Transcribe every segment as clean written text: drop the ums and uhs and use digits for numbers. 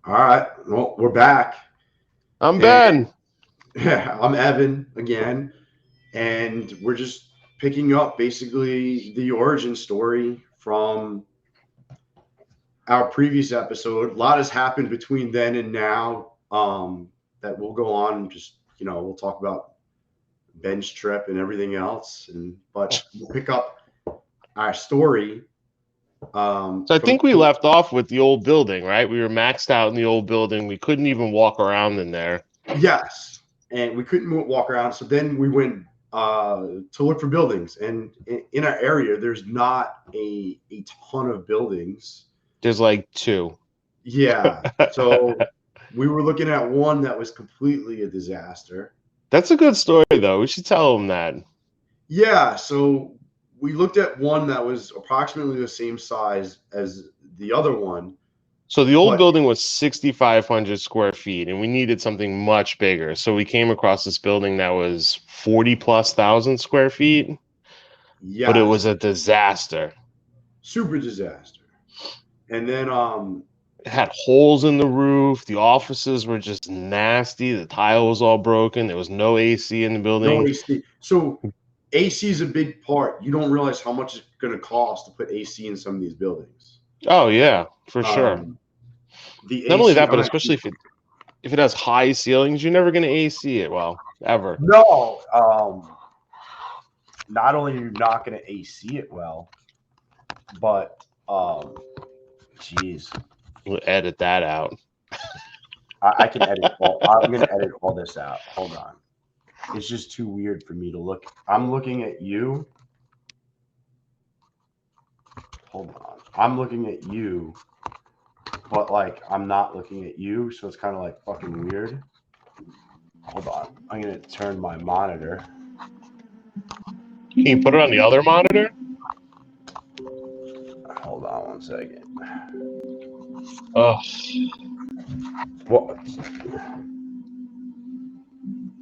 All right. Well, we're back. I'm And Ben. I'm Evan again. And we're just picking up basically the origin story from our previous episode. A lot has happened between then and now that we'll go on and just, we'll talk about Ben's trip and everything else. But we'll pick up our story So I from, think we left off with the old building, right? We were maxed out in the old building. We couldn't even walk around in there. yes. And we couldn't walk around. So then we went to look for buildings. And in our area, there's not a ton of buildings. There's like two. Yeah. So we were looking at one that was completely a disaster. That's a good story, though. We should tell them that. Yeah. So we looked at one that was approximately the same size as the other one. So the old But building was 6,500 square feet, and we needed something much bigger. So we came across this building that was 40 plus thousand square feet, but it was yes, a disaster. super disaster. And then It had holes in the roof. The offices were just nasty. The tile was all broken. There was no AC in the no building. AC. So AC is a big part. You don't realize how much it's going to cost to put AC in some of these buildings. Oh yeah, for sure. Um, the Not only AC, that, I'm but actually especially if it has high ceilings, you're never going to AC it well, ever. no. Not only are you not going to AC it well, but geez, We'll edit that out. I can edit all. I'm going to edit all this out. Hold on. It's just too weird for me to look. I'm looking at you. Hold on. I'm looking at you, but like I'm not looking at you, so it's kind of like fucking weird. Hold on. I'm gonna turn my monitor. Can you put it on the other monitor? Hold on one second. Oh, What?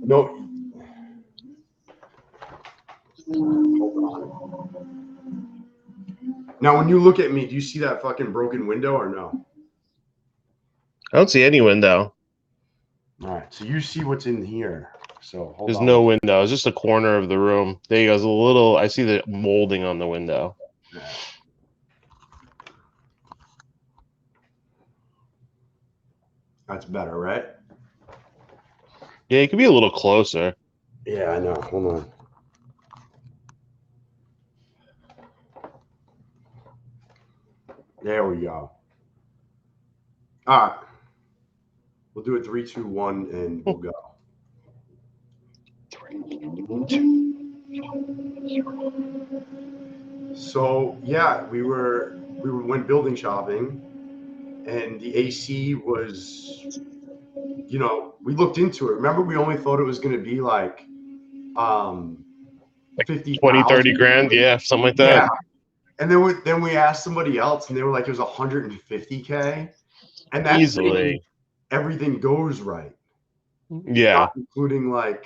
No. Hold on. Now, when you look at me, do you see that fucking broken window or no? I don't see any window. All right. So you see what's in here. So hold There's on no one second. window. It's just a corner of the room. There you go. There's a little. I see the molding on the window. Yeah, that's better, right? Yeah, it could be a little closer. Yeah, I know. Hold on. There we go. All right. We'll do it three, two, one, and we'll go. So yeah, we went building shopping, and the AC was, we looked into it. Remember, we only thought it was going to be like um Like 20, 30 50,000. grand. Yeah, something like that. Yeah, and then we asked somebody else, and they were like it was 150K, and that's saying Easily. everything goes right, not Yeah. including like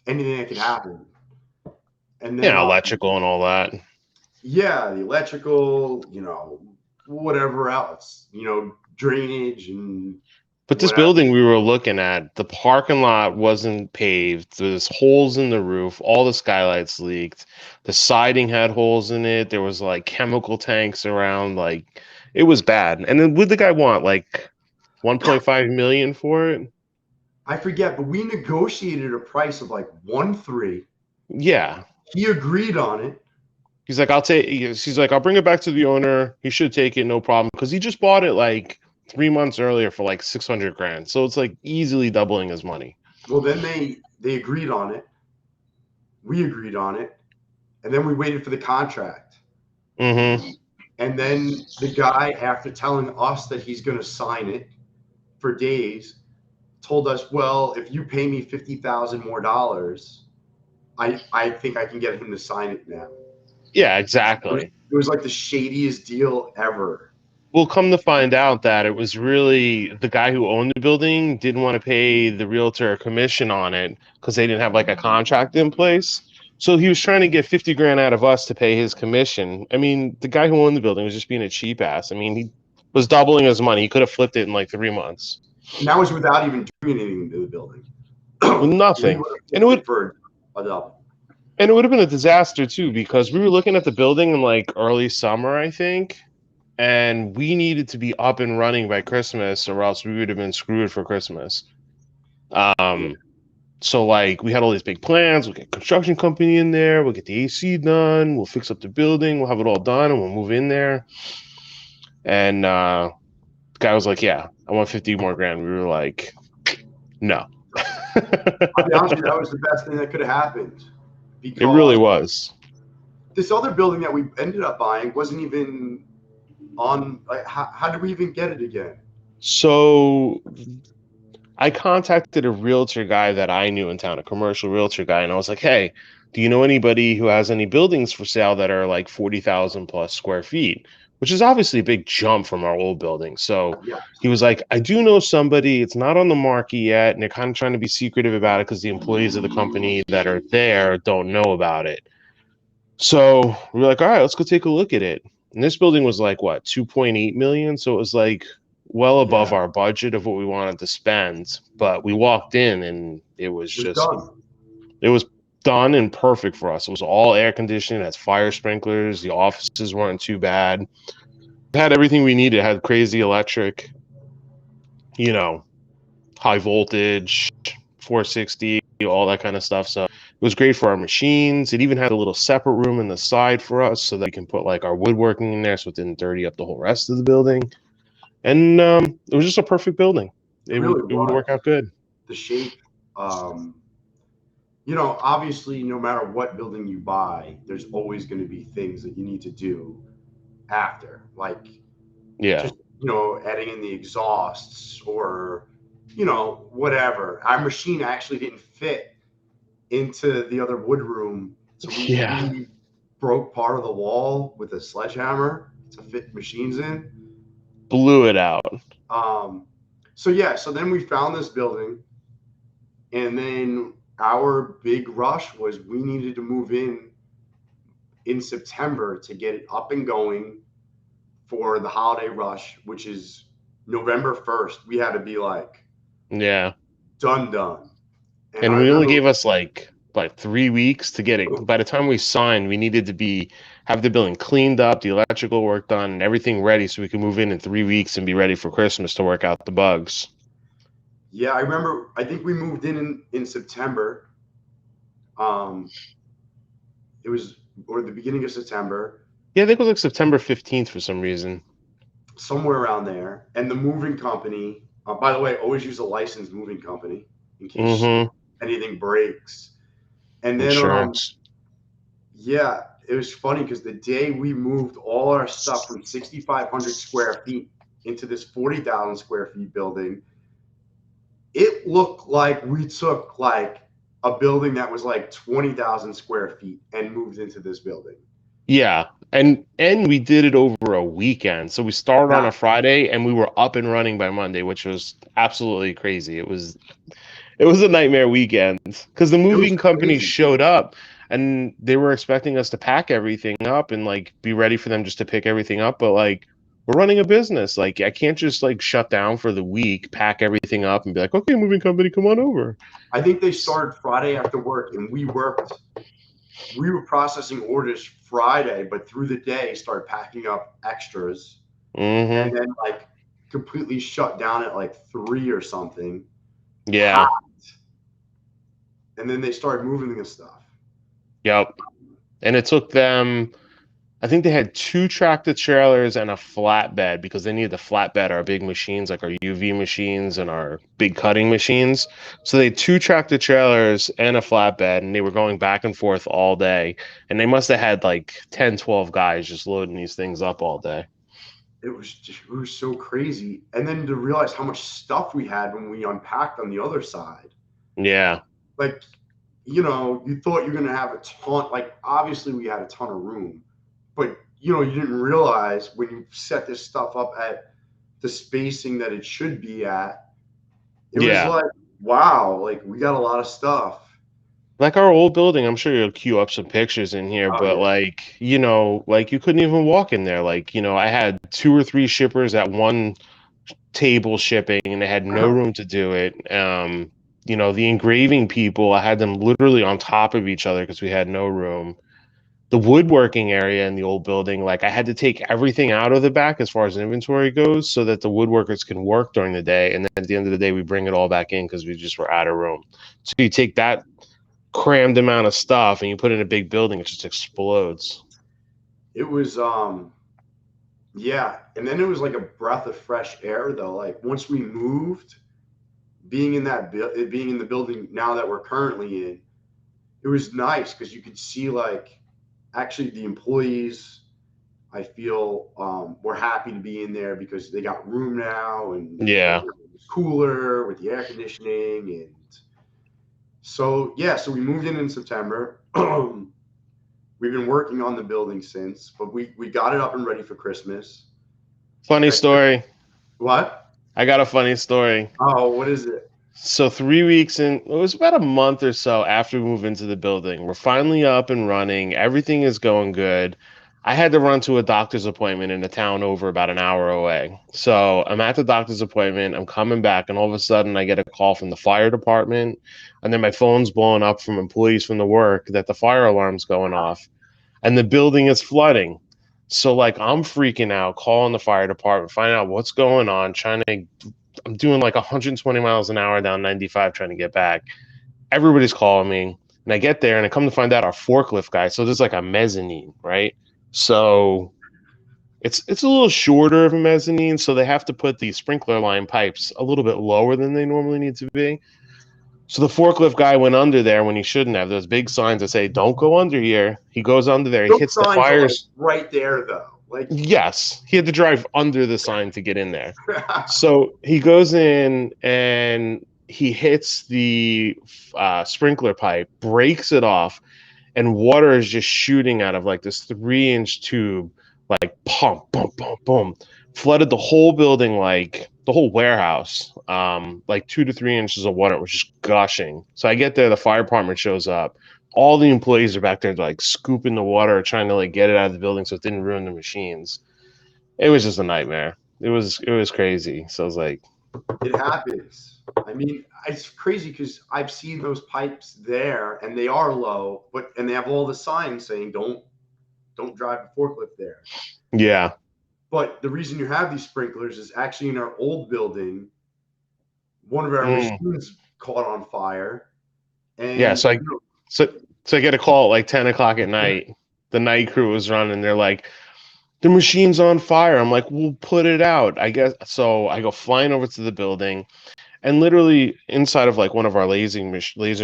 anything that could happen. And then Yeah, electrical and all that. yeah, the electrical, whatever else, drainage and But this whatever. building we were looking at, the parking lot wasn't paved. There's holes in the roof. All the skylights leaked. The siding had holes in it. There was like chemical tanks around. Like it was bad. And then what did the guy want? Like 1.5 million for it? I forget, but we negotiated a price of like 1.3. Yeah. He agreed on it. He's like, I'll take. He's like, I'll bring it back to the owner. He should take it, no problem, because he just bought it like 3 months earlier for like 600 grand. So it's like easily doubling his money. Well, then they agreed on it. We agreed on it, and then we waited for the contract. Mm-hmm. And then the guy, after telling us that he's going to sign it for days, told us, "Well, if you pay me 50,000 more dollars, I think I can get him to sign it now." Yeah, It was, exactly. it was like the shadiest deal ever. We'll come to find out that it was really the guy who owned the building didn't want to pay the realtor a commission on it because they didn't have like a contract in place. So he was trying to get 50 grand out of us to pay his commission. I mean, the guy who owned the building was just being a cheap ass. I mean, was doubling his money. He could have flipped it in like 3 months And that was without even doing anything to the building. with We nothing. would have And it flipped would it for a double. and it would have been a disaster too because we were looking at the building in like early summer, I think, and we needed to be up and running by Christmas, or else we would have been screwed for Christmas. Yeah. Um, so like we had all these big plans. We'll get a construction company in there. We'll get the AC done. We'll fix up the building. We'll have it all done, and we'll move in there. And the guy was like, "Yeah, I want 50 more grand." We were like, "No." I'll be honest with you, that was the best thing that could have happened It really because was. this other building that we ended up buying wasn't even on. Like, how did we even get it again? So I contacted a realtor guy that I knew in town, a commercial realtor guy, and I was like, "Hey, do you know anybody who has any buildings for sale that are like 40,000 plus square feet?" Which is obviously a big jump from our old building. So Yeah. he was like, "I do know somebody. It's not on the market yet, and they're kind of trying to be secretive about it because the employees of the company that are there don't know about it." So we were like, "All right, let's go take a look at it." And this building was like what, 2.8 million. So it was like well above Yeah. our budget of what we wanted to spend. But we walked in and it was It was just, done. it was done and perfect for us. It was all air conditioned, it has fire sprinklers, the offices weren't too bad. It had everything we needed. It had crazy electric, you know, high voltage, 460, all that kind of stuff. So it was great for our machines. It even had a little separate room in the side for us so that we can put like our woodworking in there so it didn't dirty up the whole rest of the building. And it was just a perfect building. It Would really it would was. work out good. The shape, um, obviously, no matter what building you buy, there's always going to be things that you need to do after, like Yeah. just, adding in the exhausts or, whatever. Our machine actually didn't fit into the other wood room. So Yeah. we broke part of the wall with a sledgehammer to fit machines in. Blew it out. Um, so yeah, so then we found this building, and then our big rush was we needed to move in September to get it up and going for the holiday rush, which is November 1st. We had to be like Yeah. done. And And I we only remember, gave us like 3 weeks to get it. By the time we signed, we needed to be have the building cleaned up, the electrical work done, and everything ready so we could move in 3 weeks and be ready for Christmas to work out the bugs. yeah, I remember, I think we moved in September. Um, it was, or the beginning of September, Yeah, I think it was like September 15th for some reason. somewhere around there. And the moving company, by the way, always use a licensed moving company in case Mm-hmm. anything breaks. And then, Insurance. yeah, it was funny because the day we moved all our stuff from 6,500 square feet into this 40,000 square feet building, it looked like we took like a building that was like 20,000 square feet and moved into this building. Yeah. And we did it over a weekend. So we started on Yeah, a Friday and we were up and running by Monday, which was absolutely crazy. It was a nightmare weekend because the it was moving company crazy. showed up and they were expecting us to pack everything up and like be ready for them just to pick everything up. But like we're running a business. Like I can't just like shut down for the week, pack everything up and be like, okay, moving company, come on over. I think they started Friday after work, and we were processing orders Friday, but through the day started packing up extras, and Mm-hmm. then like completely shut down at like 3 or something, Yeah. packed, and then they started moving the stuff. Yep. And it took them, I think they had two tractor trailers and a flatbed because they needed to flatbed our big machines, like our UV machines and our big cutting machines. So they had two tractor trailers and a flatbed, and they were going back and forth all day. And they must have had like 10, 12 guys just loading these things up all day. It was so crazy, and then to realize how much stuff we had when we unpacked on the other side. Yeah. Like, you thought you're gonna have a ton. Like, obviously we had a ton of room, but you didn't realize when you set this stuff up at the spacing that it should be at. It was Yeah. like, wow, like we got a lot of stuff. Like our old building, I'm sure you'll queue up some pictures in here, Oh but yeah. like, like you couldn't even walk in there. Like, I had two or three shippers at one table shipping and they had no room to do it. The engraving people, I had them literally on top of each other because we had no room. The woodworking area in the old building, like I had to take everything out of the back as far as inventory goes so that the woodworkers can work during the day. And then at the end of the day, we bring it all back in because we just were out of room. So you take that crammed amount of stuff and you put it in a big building, it just explodes. It was yeah, and then it was like a breath of fresh air though. Like once we moved, being in the building now that we're currently in, it was nice because you could see like actually the employees. I feel were happy to be in there because they got room now and Yeah. everything was cooler with the air conditioning and so yeah. So we moved in September. We've been working on the building since, but we got it up and ready for Christmas. Funny I took story. what? I got a funny story. Oh, what is it? So 3 weeks in, it was about a month or so after we moved into the building. We're finally up and running. Everything is going good. I had to run to a doctor's appointment in a town over about an hour away. So I'm at the doctor's appointment. I'm coming back, and all of a sudden I get a call from the fire department, and then my phone's blowing up from employees from the work that the fire alarm's going off, and the building is flooding. So like I'm freaking out, calling the fire department, finding out what's going on, I'm doing like 120 miles an hour down 95 trying to get back. Everybody's calling me. And I get there and I come to find out our forklift guy. So there's like a mezzanine, right? So it's a little shorter of a mezzanine, so they have to put the sprinkler line pipes a little bit lower than they normally need to be. So the forklift guy went under there when he shouldn't have. Those big signs that say "Don't go under here." He goes under there. He Those hits the signs are like fires. right there though. Like Yes, he had to drive under the sign to get in there. So he goes in and he hits the sprinkler pipe, breaks it off, and water is just shooting out of like this 3-inch tube, like pump, pump, pump, boom, flooded the whole building, like the whole warehouse. Like 2 to 3 inches of water was just gushing. So I get there, the fire department shows up. All the employees are back there like scooping the water, trying to like get it out of the building so it didn't ruin the machines. It was just a nightmare. It was crazy. So I was like, it happens. I mean, it's crazy because I've seen those pipes there and they are low, but and they have all the signs saying don't drive a forklift there. yeah, But the reason you have these sprinklers is actually in our old building, one of our mm, machines caught on fire, yeah. and So so I get a call at like 10 o'clock at night. The night crew was running. They're like, the machine's on fire. I'm like, we'll put it out. I guess so. I go flying over to the building, and literally inside of like one of our laser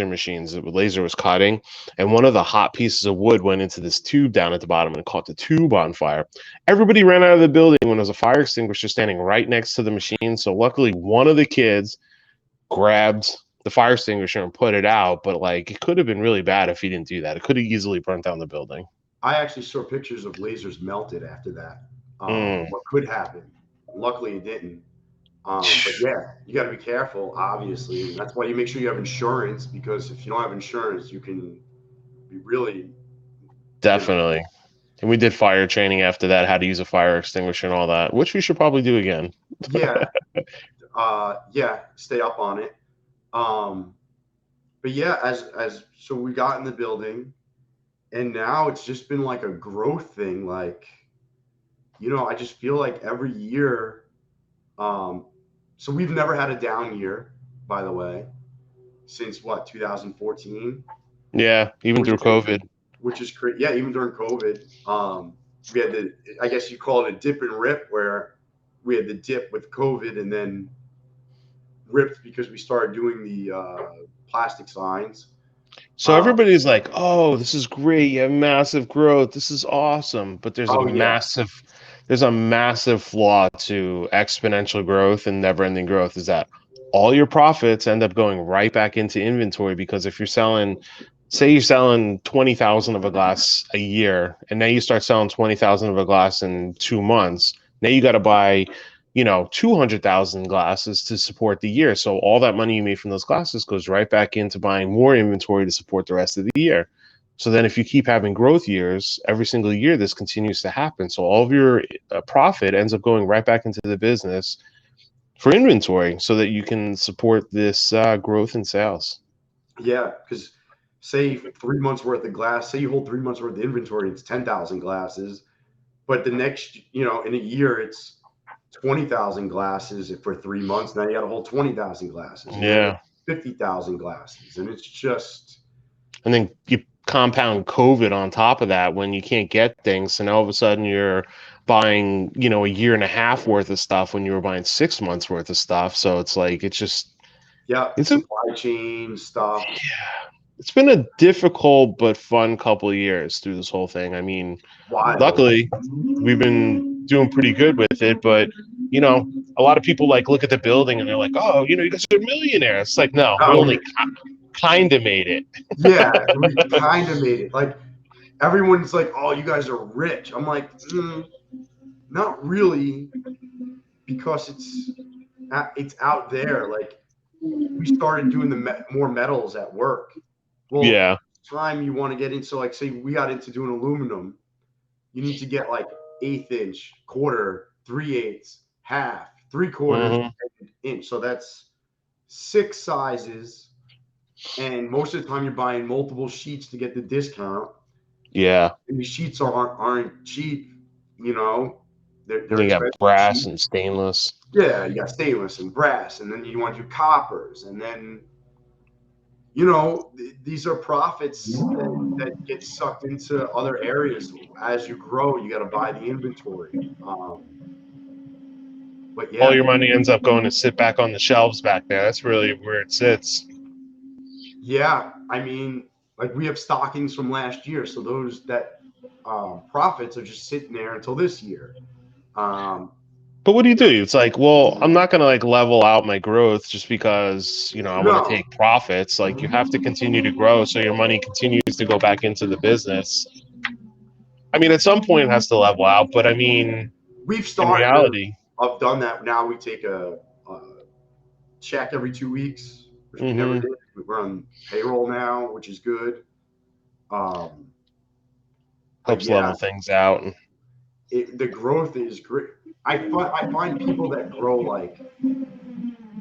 machines, the laser was cutting, and one of the hot pieces of wood went into this tube down at the bottom and caught the tube on fire. Everybody ran out of the building when there was a fire extinguisher standing right next to the machine. So luckily, one of the kids grabbed the fire extinguisher and put it out. But like, it could have been really bad if he didn't do that. It could have easily burnt down the building. I actually saw pictures of lasers melted after that. Mm. What could happen? Luckily, it didn't. But yeah, you got to be careful, obviously, and that's why you make sure you have insurance because if you don't have insurance, you can be really, you know, Definitely. And we did fire training after that, how to use a fire extinguisher and all that, which we should probably do again. yeah, yeah, stay up on it. Um, but yeah, as so we got in the building, and now it's just been like a growth thing. Like, I just feel like every year. Um, so we've never had a down year, by the way, since what 2014, Yeah, even which through COVID. which is great. Yeah, even during COVID, we had the I guess you call it a dip and rip where we had the dip with COVID and then ripped because we started doing the plastic signs. So Uh, everybody's like, "Oh, this is great. You have massive growth. This is awesome." But oh yeah, there's a massive flaw to exponential growth and never-ending growth is that all your profits end up going right back into inventory because if you're selling, say you're selling 20,000 of a glass a year, and now you start selling 20,000 of a glass in 2 months, now you got to buy 200,000 glasses to support the year. So all that money you made from those glasses goes right back into buying more inventory to support the rest of the year. So then if you keep having growth years, every single year this continues to happen. So all of your profit ends up going right back into the business for inventory so that you can support this growth in sales. Yeah, because say 3 months worth of glass, say you hold 3 months worth of inventory, it's 10,000 glasses. But the next, in a year, it's 20,000 glasses for 3 months. Now you got to hold 20,000 glasses, and then Yeah. 50,000 glasses, and it's just, And then you compound COVID on top of that when you can't get things. So now all of a sudden you're buying, a year and a half worth of stuff when you were buying 6 months worth of stuff. So it's like yeah, it's a supply chain stuff. it's been a difficult but fun couple of years through this whole thing. I mean, Wild. luckily we've been doing pretty good with it, but you know, a lot of people like look at the building and they're like, "Oh, you guys are millionaires." It's like, no, we Oh, only kind of made it. yeah, we kind of made it. Like everyone's like, "Oh, you guys are rich." I'm like, not really, because it's out there. Like we started doing more metals at work. Well, Yeah. time you want to get into, like, say we got into doing aluminum, you need to get like 1/8 inch, quarter, 3/8, half, 3/4 Hmm. inch. So that's 6 sizes. And most of the time you're buying multiple sheets to get the discount. Yeah. And these sheets aren't cheap, you know. They're You got expensive brass sheets. and stainless. Yeah, you got stainless and brass, and then you want to do coppers, and then these are profits that get sucked into other areas. As you grow, you got to buy the inventory. But All yeah, your money ends up going to sit back on the shelves back there. That's really where it sits. yeah. I mean, like we have stockings from last year, so those that profits are just sitting there until this year. Um, But what do you do? It's like, well, I'm not going to like level out my growth just because, I want to no, take profits. Like you have to continue to grow so your money continues to go back into the business. I mean, at some point it has to level out, but I mean, we've in started to reality, have done that. Now we take a check every 2 weeks, which we never hmm did. We're on payroll now, which is good. Um, but helps yeah, level things out. the growth is great. I find people that grow like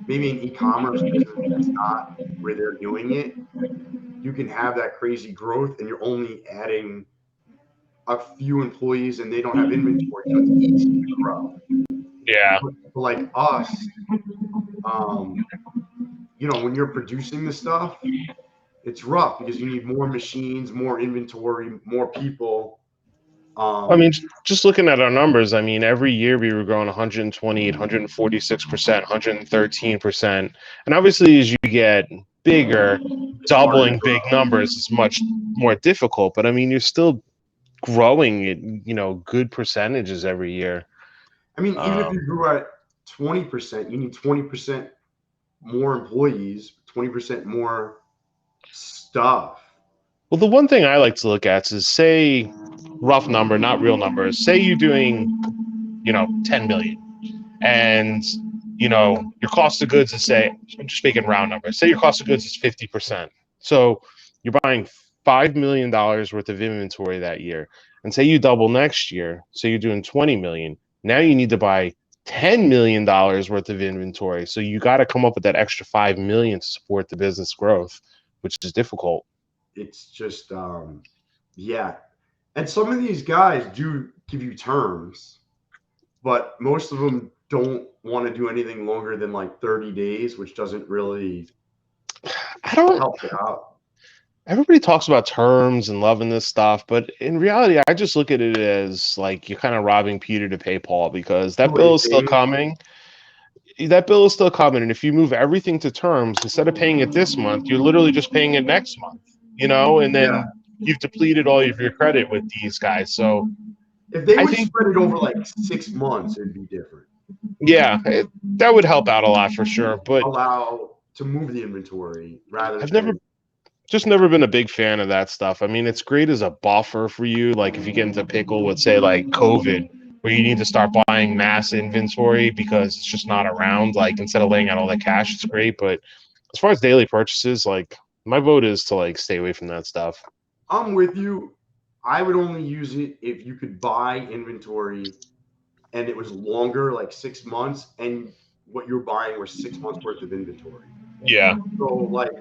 maybe an e-commerce business that's not where they're doing it. You can have that crazy growth, and you're only adding a few employees, and they don't have inventory, so it's easy to grow. Yeah. But like us, um, when you're producing the stuff, it's rough because you need more machines, more inventory, more people. I mean, Um, just looking at our numbers, I mean, every year we were growing 128, 146%, 113%. And obviously, as you get bigger, it's harder to doubling grow. big numbers is much more difficult. But I mean, you're still growing at, good percentages every year. I mean, even if Um, you grew at 20%, you need 20% more employees, 20% more stuff. well, the one thing I like to look at is say, rough number, not real numbers. Say you're doing, 10 million. And your cost of goods is, say, I'm just making round numbers, say your cost of goods is 50%. So you're buying $5 million worth of inventory that year, and say you double next year, so you're doing 20 million. Now you need to buy $10 million worth of inventory, so you got to come up with that extra 5 million to support the business growth, which is difficult. It's just, yeah. And some of these guys do give you terms, but most of them don't want to do anything longer than like 30 days, which doesn't really I don't help it out. Everybody talks about terms and loving this stuff, but in reality, I just look at it as like you're kind of robbing Peter to pay Paul because that bill Two-way is still payment. coming. That bill is still coming. And if you move everything to terms, instead of paying it this month, you're literally just paying it next month, and Yeah. then you've depleted all of your credit with these guys. So If they I would think, spread it over like 6 months, it'd be different. yeah, that would help out a lot for sure. But Allow to move the inventory rather I've never than, just never been a big fan of that stuff. I mean, it's great as a buffer for you, like if you get into pickle with say like COVID. where you need to start buying mass inventory because it's just not around. Like instead of laying out all that cash, it's great. But as far as daily purchases, like my vote is to like stay away from that stuff. I'm with you. I would only use it if you could buy inventory and it was longer, like 6 months, and what you're buying were 6 months worth of inventory. Yeah. So like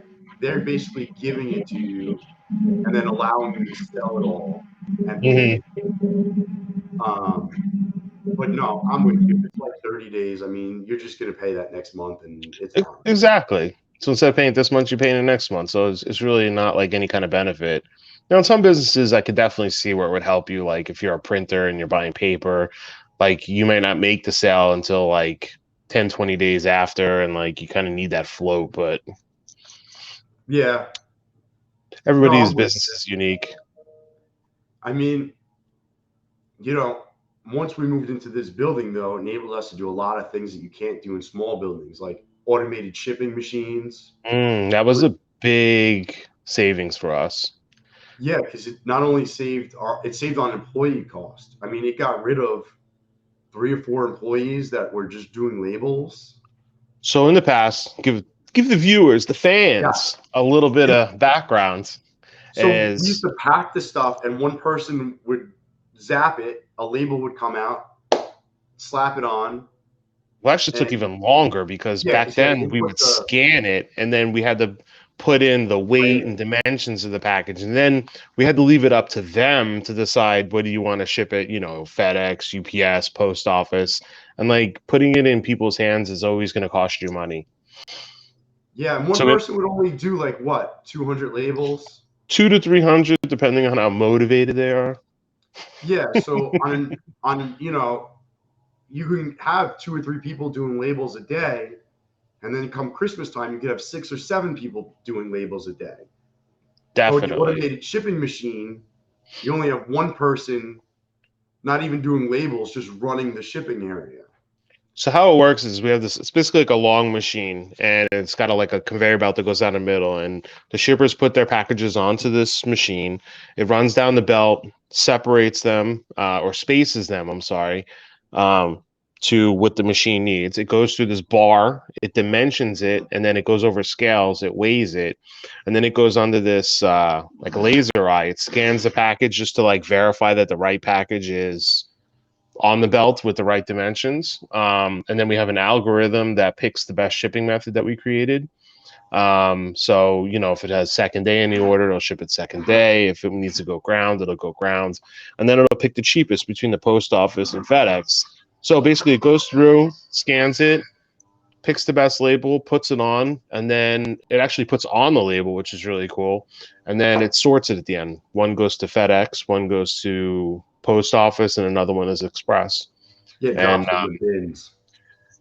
they're basically giving it to you and then allowing you to sell it all empty. Hmm. Um, but no, I'm with you. If it's like 30 days, I mean, you're just gonna pay that next month and it's fine. Exactly. So instead of paying it this month, you're paying it next month. So it's really not like any kind of benefit. Now, in some businesses, I could definitely see where it would help you. Like if you're a printer and you're buying paper, like you might not make the sale until like 10, 20 days after, and like you kind of need that float. But Yeah. No, everybody's I'm with business is unique. I mean, you know, once we moved into this building, though, it enabled us to do a lot of things that you can't do in small buildings, like automated shipping machines. That was a big savings for us. Yeah, because it not only it saved on employee cost. I mean, it got rid of 3 or 4 employees that were just doing labels. So in the past, give the viewers, the Yeah. fans, a little bit of background. So we used As to pack the stuff, and one person would zap it, a label would come out, slap it on, well, actually took and even longer because yeah, back because you had to then we input would scan it and then we had to put in the weight and dimensions of the package. And then we had to leave it up to them to decide whether you want to ship it, FedEx, UPS, post office. And like putting it in people's hands is always going to cost you money. yeah, and one So it person would only do like what, 200 labels? 200 to 300, depending on how motivated they are. Yeah, so on you can have 2 or 3 people doing labels a day, and then come Christmas time, you could have 6 or 7 people doing labels a day. But with the Definitely. automated shipping machine, you only have one person not even doing labels, just running the shipping area. So how it works is we have this. It's basically like a long machine, and it's got like a conveyor belt that goes down the middle, and the shippers put their packages onto this machine. It runs down the belt, separates them or spaces them. I'm sorry, um, to what the machine needs. It goes through this bar, it dimensions it, and then it goes over scales. It weighs it, and then it goes onto this like laser eye. It scans the package just to like verify that the right package is on the belt with the right dimensions. And then we have an algorithm that picks the best shipping method that we created. So, if it has second day in the order, it'll ship it second day. If it needs to go ground, it'll go ground. And then it'll pick the cheapest between the post office and FedEx. So basically, it goes through, scans it, picks the best label, puts it on, and then it actually puts on the label, which is really cool. And then it sorts it at the end. One goes to FedEx, one goes to post office, and another one is express. Yeah, it And drops in the bins.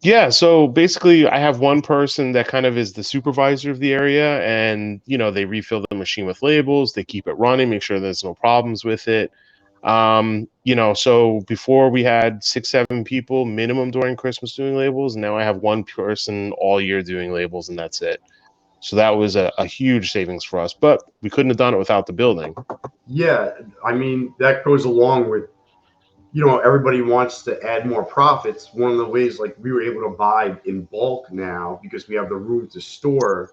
yeah, so basically, I have one person that kind of is the supervisor of the area, and they refill the machine with labels, they keep it running, make sure there's no problems with it. So before we had 6, 7 people minimum during Christmas doing labels. Now I have one person all year doing labels, and that's it. So that was a huge savings for us, but we couldn't have done it without the building. Yeah, I mean, that goes along with, everybody wants to add more profits. One of the ways, like, we were able to buy in bulk now because we have the room to store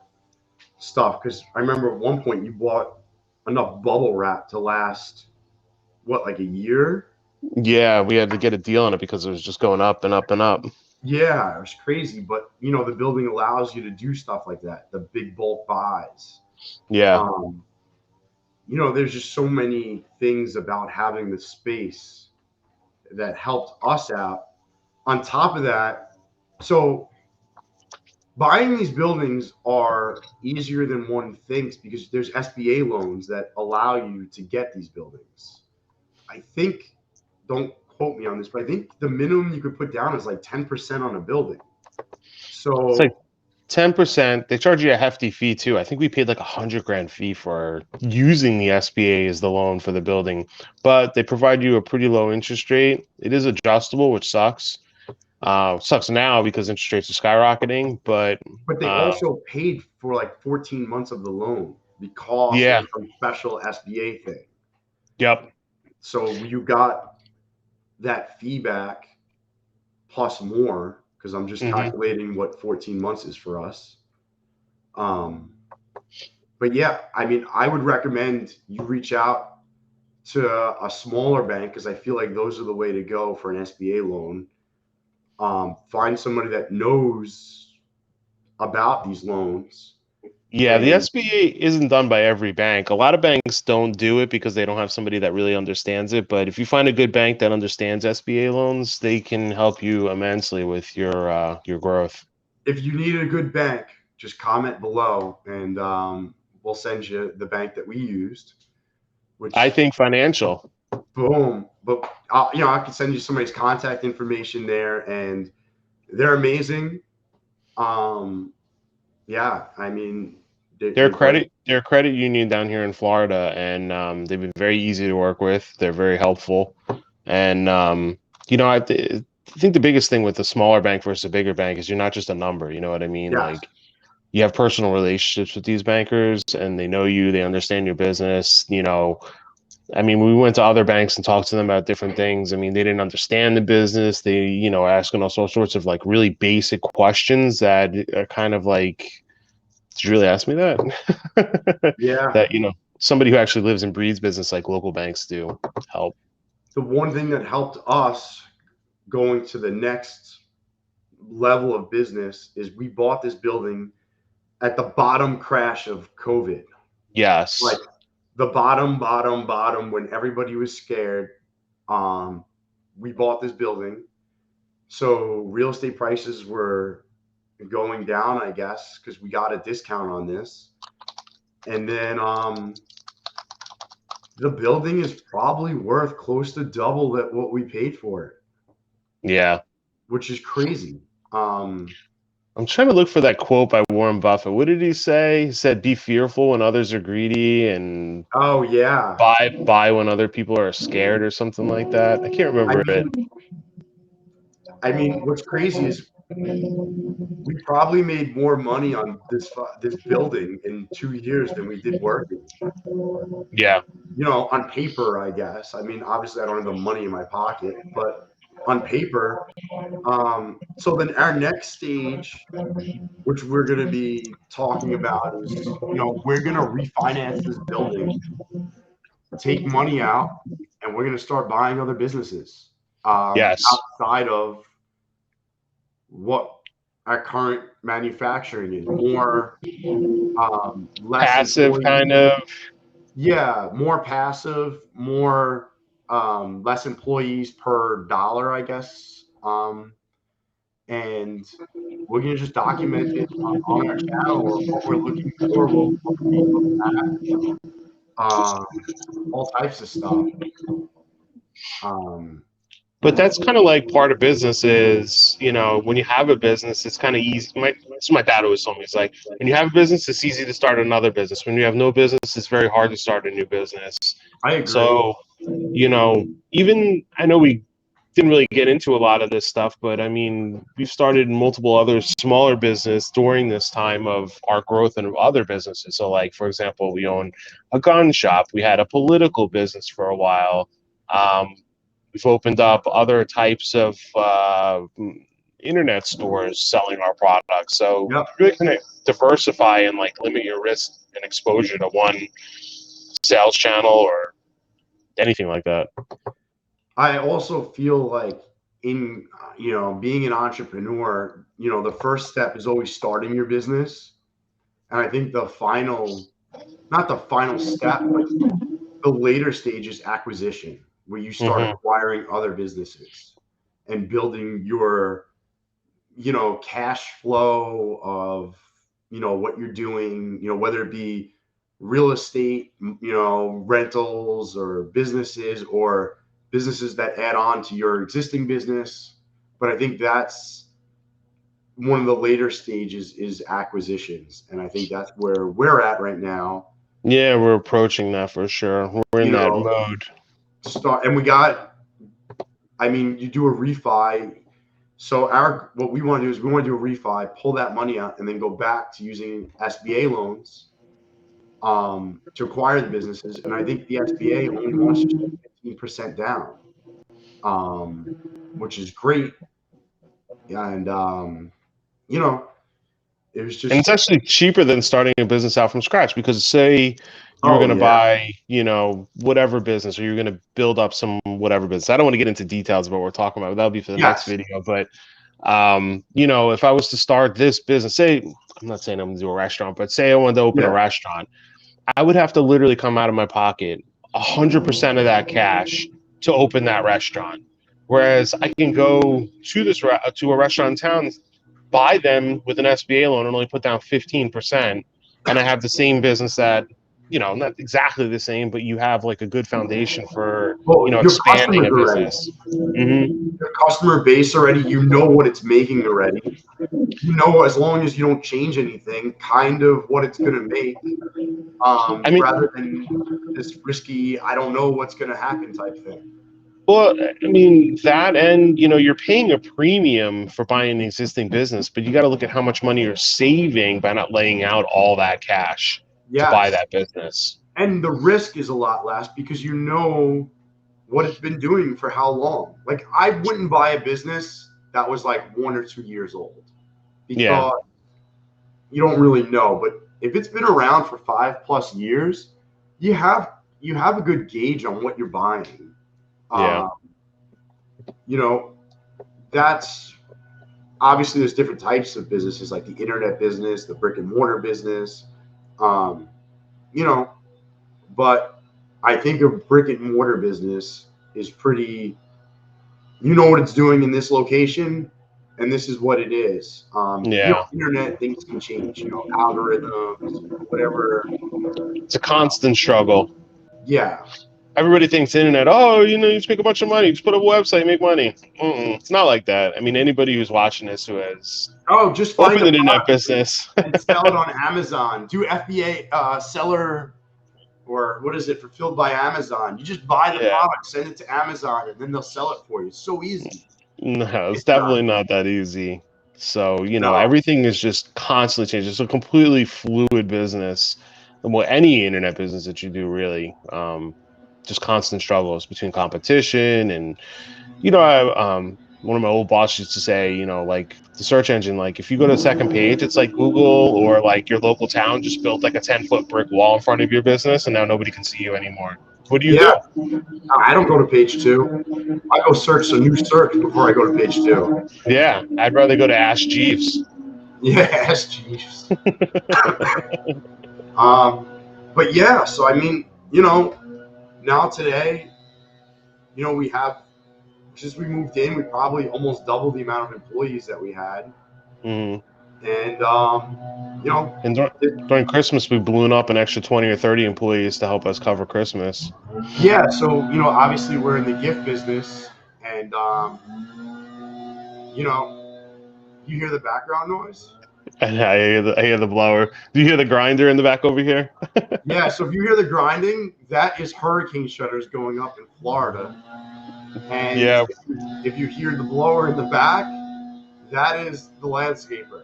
stuff. Because I remember at one point you bought enough bubble wrap to last, what, like a year? Yeah, we had to get a deal on it because it was just going up and up and up. Yeah, it was crazy. But, the building allows you to do stuff like that, the big bulk buys. Yeah. Um, there's just so many things about having the space that helped us out. On top of that, so buying these buildings are easier than one thinks because there's SBA loans that allow you to get these buildings. I think, don't quote me on this, but I think the minimum you could put down is like 10% on a building. It's like So, 10%. They charge you a hefty fee too. I think we paid like 100 grand fee for using the SBA as the loan for the building, but they provide you a pretty low interest rate. It is adjustable, which sucks. Sucks now because interest rates are skyrocketing, but but they uh, also paid for like 14 months of the loan because yeah, of some special SBA thing. yep. So you got that fee back plus more, because I'm just Hmm. calculating what 14 months is for us. Um, but yeah, I mean, I would recommend you reach out to a smaller bank because I feel like those are the way to go for an SBA loan. Find somebody that knows about these loans. Yeah, the And SBA isn't done by every bank. A lot of banks don't do it because they don't have somebody that really understands it. But if you find a good bank that understands SBA loans, they can help you immensely with your growth. if you need a good bank, just comment below and we'll send you the bank that we used, I which think financial. boom. But I can send you somebody's contact information there, and they're amazing. Um, yeah, I mean, They're they're great. they're a credit union down here in Florida, and they've been very easy to work with. They're very helpful, and I think the biggest thing with a smaller bank versus a bigger bank is you're not just a number. You know what I mean? Yes. Like you have personal relationships with these bankers, and they know you, they understand your business. I mean, we went to other banks and talked to them about different things. I mean, they didn't understand the business. They, asking us all sorts of like really basic questions that are kind of like, did you really ask me that? Yeah. That, somebody who actually lives and breathes business like local banks do help. The one thing that helped us going to the next level of business is we bought this building at the bottom crash of COVID. Like Yes. the bottom, when everybody was scared. Um, we bought this building. So real estate prices were going down, I guess, because we got a discount on this. And then the building is probably worth close to double that what we paid for it, Yeah. which is crazy. Um, I'm trying to look for that quote by Warren Buffett. What did he say? He said, "Be fearful when others are greedy, and oh yeah, buy when other people are scared," or something like that. I can't I remember it. mean, what's crazy is we probably made more money on this building in 2 years than we did working. Yeah. On paper, I guess. I mean, obviously, I don't have the money in my pocket, but on paper. So then our next stage, which we're going to be talking about, is we're going to refinance this building, take money out, and we're going to start buying other businesses Yes. outside of what our current manufacturing is. More, less Passive employees. kind of. Yeah, more passive, more less employees per dollar, I guess. And we're gonna just document it on our channel of what we're looking for, what we look at, all types of stuff. Um, But that's kind of like part of business is, when you have a business, it's kind of easy. That's what my dad always told me. It's like when you have a business, it's easy to start another business. When you have no business, it's very hard to start a new business. I agree. So, even I know we didn't really get into a lot of this stuff, but I mean, we've started multiple other smaller business during this time of our growth in other businesses. So, like for example, we own a gun shop. We had a political business for a while. Um, we've opened up other types of internet stores selling our products. So Yep. you really kind of diversify and like limit your risk and exposure to one sales channel or anything like that. I also feel like in being an entrepreneur, the first step is always starting your business, and I think not the final step, but the later stage is acquisition, where you start Hmm. acquiring other businesses and building your, cash flow of, what you're doing, whether it be real estate, rentals or businesses that add on to your existing business. But I think that's one of the later stages is acquisitions. And I think that's where we're at right now. Yeah, we're approaching that for sure. We're in You that know, mode. and you do a refi. So what we want to do is we want to do a refi, pull that money out, and then go back to using SBA loans to acquire the businesses. And I think the SBA only wants you to put 15% down. um, which is great. And you know, it was And just, it's actually cheaper than starting a business out from scratch because say you were oh going to yeah, buy, whatever business, or you're going to build up some whatever business. I don't want to get into details about what we're talking about. That'll be for the next yes, video. But if I was to start this business, say I'm not saying I'm going to do a restaurant, but say I wanted to open a yeah. restaurant, I would have to literally come out of my pocket 100% of that cash to open that restaurant. Whereas I can go to to a restaurant in town, buy them with an SBA loan, and only put down 15%, and I have the same business that not exactly the same, but you have like a good foundation for Well, your expanding customers a are ready. business. Hmm. Your customer base already. You know what it's making already. You know, as long as you don't change anything, kind of what it's going to make, I mean, rather than this risky, I don't know what's going to happen type thing. Well, I mean that, and you're paying a premium for buying the existing business, but you got to look at how much money you're saving by not laying out all that cash to buy Yes. that business. And the risk is a lot less because you know what it's been doing for how long. Like, I wouldn't buy a business that was like 1 or 2 years old Yeah, because you don't really know. But if it's been around for 5+ years, you have you have a good gauge on what you're buying. yeah, Um, you know, that's obviously there's different types of businesses like the internet business, the brick and mortar business. Um, you know, but I think a brick and mortar business is pretty. You know what it's doing in this location, and this is what it is. yeah. Internet things can change. Algorithms, whatever. It's a constant struggle. Yeah. Everybody thinks internet. Oh, you just make a bunch of money. Just put up a website, make money. It's not like that. I mean, anybody who's watching this who has Oh, just find opened a an internet product business. and sell it on Amazon. Do FBA seller, or what is it, fulfilled by Amazon. You just buy the Yeah. product, send it to Amazon, and then they'll sell it for you. It's so easy. No, it's It's not. definitely not that easy. So, No. everything is just constantly changing. It's a completely fluid business. And well, any internet business that you do, really, just constant struggles between competition. And, one of my old bosses used to say, like the search engine, like if you go to the second page, it's like Google or like your local town just built like a 10-foot brick wall in front of your business, and now nobody can see you anymore. What do you Yeah, do? I don't go to page two. I go search a new search before I go to page two. Yeah, I'd rather go to Ask Jeeves. Yes, Jeeves. um, but yeah, so I mean, now today, we have, since we moved in, we probably almost doubled the amount of employees that we had. Mhm. And, And it, during Christmas, we balloon up an extra 20 or 30 employees to help us cover Christmas. yeah, so, obviously we're in the gift business. And, you know, you hear the background noise? And I hear the blower. Do you hear the grinder in the back over here? Yeah, so if you hear the grinding, that is hurricane shutters going up in Florida. And Yeah, if you hear the blower in the back, that is the landscaper.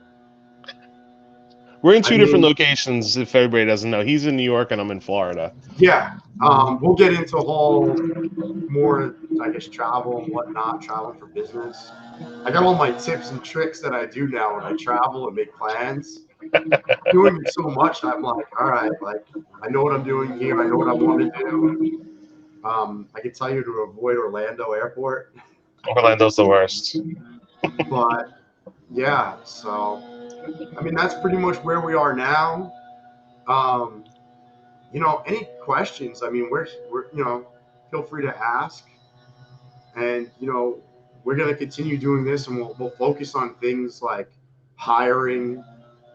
we're in I two different mean, locations. If everybody doesn't know, he's in New York and I'm in Florida. yeah, we'll get into whole more, I guess, travel and whatnot, traveling for business. I got all my tips and tricks that I do now when I travel and make plans. Doing it so much, I'm like, all right, like I know what I'm doing here. I know what I want to do. I can tell you to avoid Orlando Airport, Orlando's the worst. but yeah. So I mean, that's pretty much where we are now. Um, any questions? I mean, we're feel free to ask, and we're gonna continue doing this, and we'll focus on things like hiring.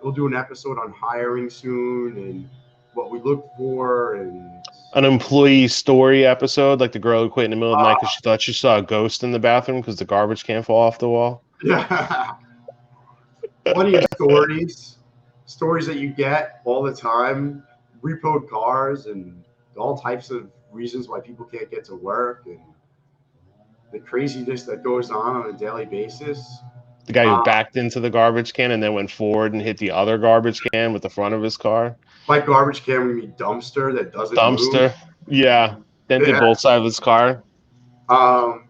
We'll do an episode on hiring soon and what we look for, and An employee story episode, like the girl who quit in the middle of the night because uh, she thought she saw a ghost in the bathroom because the garbage can't fall off the wall. yeah, plenty of stories that you get all the time, repoed cars and all types of reasons why people can't get to work and the craziness that goes on a daily basis. The guy who Uh, backed into the garbage can and then went forward and hit the other garbage can with the front of his car. by garbage can, we mean dumpster that doesn't move. Dumpster. Yeah. Dented Yeah. both sides of his car. Um,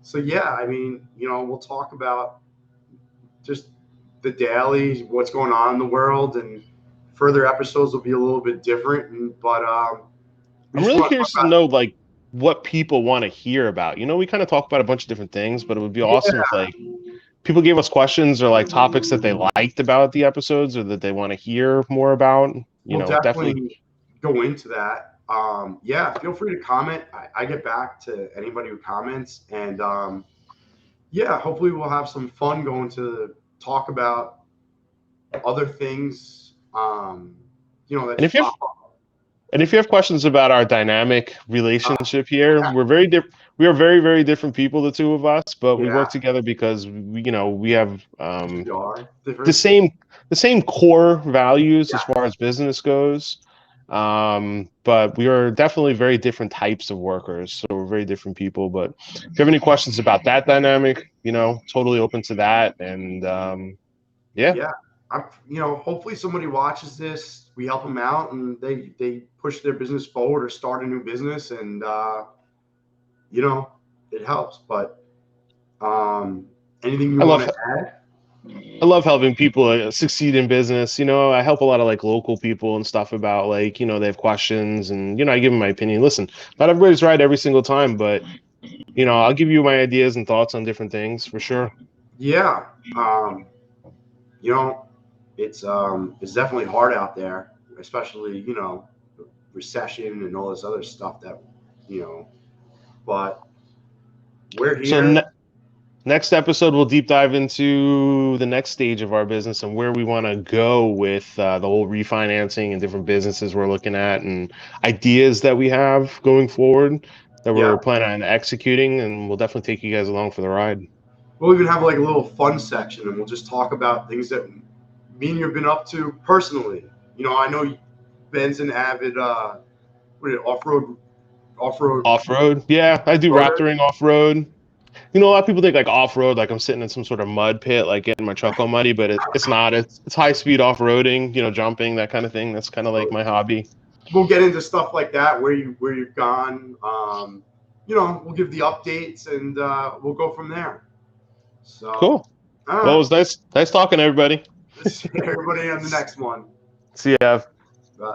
So yeah, I mean, we'll talk about just the daily, what's going on in the world, and further episodes will be a little bit different. But we I'm just really want to talk curious to about. know like what people want to hear about. We kind of talk about a bunch of different things, but it would be awesome if like people gave us questions or like topics that they liked about the episodes or that they want to hear more about. We'll Definitely. definitely go into that. Yeah, feel free to comment. I get back to anybody who comments, and yeah, hopefully we'll have some fun going to talk about other things. That And just if you have pop up. And if you have questions about our dynamic relationship here, we're very different. We are very, very different people, the two of us, but we Yeah, work together because we have we are the different. same the same core values as far Yes. as business goes. But we are definitely very different types of workers, so we're very different people. But if you have any questions about that dynamic, totally open to that. And yeah, Yeah. Hopefully somebody watches this. We help them out, and they push their business forward or start a new business, and you know, it helps. But anything you I want love to add? I love helping people succeed in business. I help a lot of like local people and stuff about like, they have questions and, I give them my opinion. Listen, not everybody's right every single time, but, I'll give you my ideas and thoughts on different things for sure. Yeah. You know, it's definitely hard out there, especially recession and all this other stuff that you know. But we're So here. next episode, we'll deep dive into the next stage of our business and where we want to go with the whole refinancing and different businesses we're looking at and ideas that we have going forward that Yeah, we're planning on executing. And we'll definitely take you guys along for the ride. we'll even have like a little fun section, and we'll just talk about things that me and you've been up to personally. I know Ben's an avid what is it, off road Off road, yeah, I do roader. raptoring off road. A lot of people think like off road, like I'm sitting in some sort of mud pit, like getting my truck all muddy, but it's not. It's high speed off roading, jumping, that kind of thing. That's kind of like my hobby. We'll get into stuff like that where you've gone. We'll give the updates, and we'll go from there. So, Cool. all Well, it right. was nice talking to everybody. See everybody on the next one. See ya.